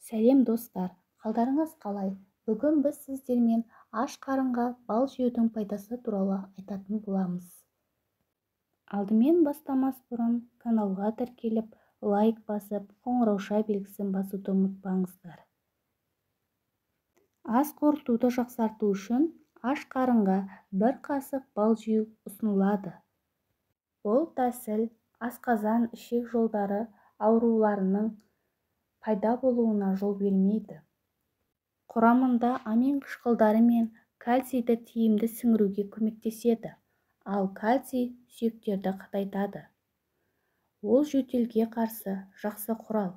Сәлем достар, қалдарыңыз қалай? Бүгін біз сіздермен аш қарынға бал жеудің пайдасы туралы айтатын боламыз. Алдымен бастамас бұрын каналға тіркеліп, лайк басып, қоңырауша белгісін басуды ұмытпаңыздар. Ас қорытуды жақсарту үшін аш қарынға бір қасық бал жеу ұсынылады. Бұл тәсіл асқазан ішек жолдары ауруларының пайда болуына жол бермейді. Құрамында амин қышқылдары мен кальцийді тиімді сіңіруге көмектеседі, ал кальций сүйектерді қатайтады. Ол жөтелге қарсы жақсы құрал.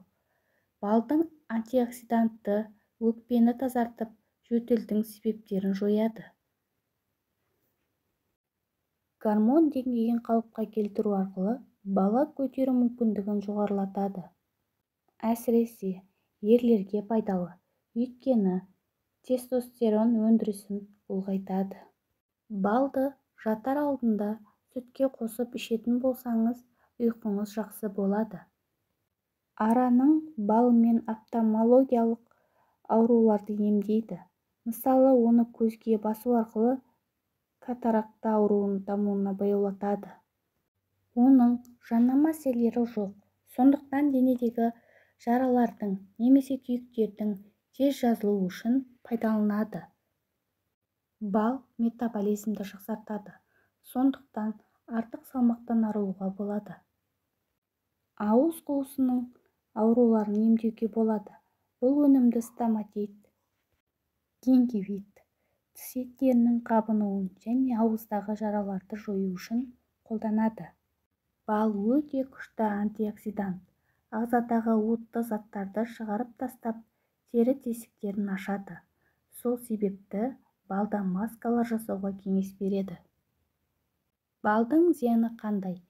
Балдың антиоксиданты өкпені тазартып, жөтелдің себептерін жояды. Гормон деңгейін қалыпқа келтіру арқылы бала көтеру мүмкіндігін жоғарылатады. Әсіресе ерлерге пайдалы, өйткені тестостерон өндірісін ұлғайтады. Балды жатар алдында сүтке қосып ішетін болсаңыз, ұйқыңыз жақсы болады. Араның балымен офтальмологиялық ауруларды емдейді. Мысалы, оны көзге басу арқылы катаракта ауруының дамуына баяулатады. Оның жаңа мәселелері жоқ, сондықтан денедегі жаралардың немесе күйіктердің тез жазылуы үшін пайдаланады. Бал метаболизмді жақсартады, сондықтан артық салмақтан арылуға болады. Ауыз қуысының ауруларын емдеуге болады. Бұл өнімді стоматит, гингивит, тіс еттерінің қабынуын және ауыздағы жараларды жою үшін қолданады. Бал өте күшті антиоксидант, ағзадағы уытты заттарды шығарып тастап, тері тесіктерін ашады. Сол себепті балда маскалар жасауға кеңес береді. Балдың зияны қандай?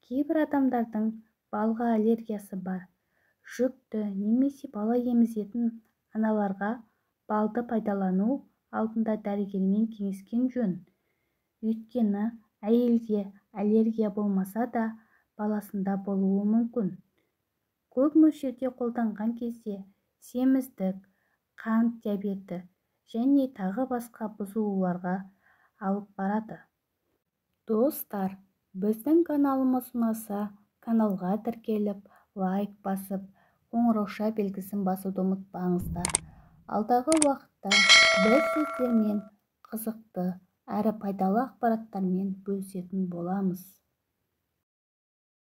Кейбір адамдардың балға аллергиясы бар. Жүкті немесе бала емізетін аналарға балды пайдалану алдында дәрігермен кеңескен жөн. Өйткені әйелде аллергия болмаса да, баласында болуы мүмкін. Көп мөлшерде қолданған кезде семіздік, қант диабеті және тағы басқа бұзылуларға алып барады. Достар, біздің каналымыз ұнаса, каналға тіркеліп, лайк басып, қоңырауша белгісін басуды ұмытпаңыздар. Алдағы уақытта біз сіздермен қызықты әрі пайдалы ақпараттармен бөлісетін боламыз.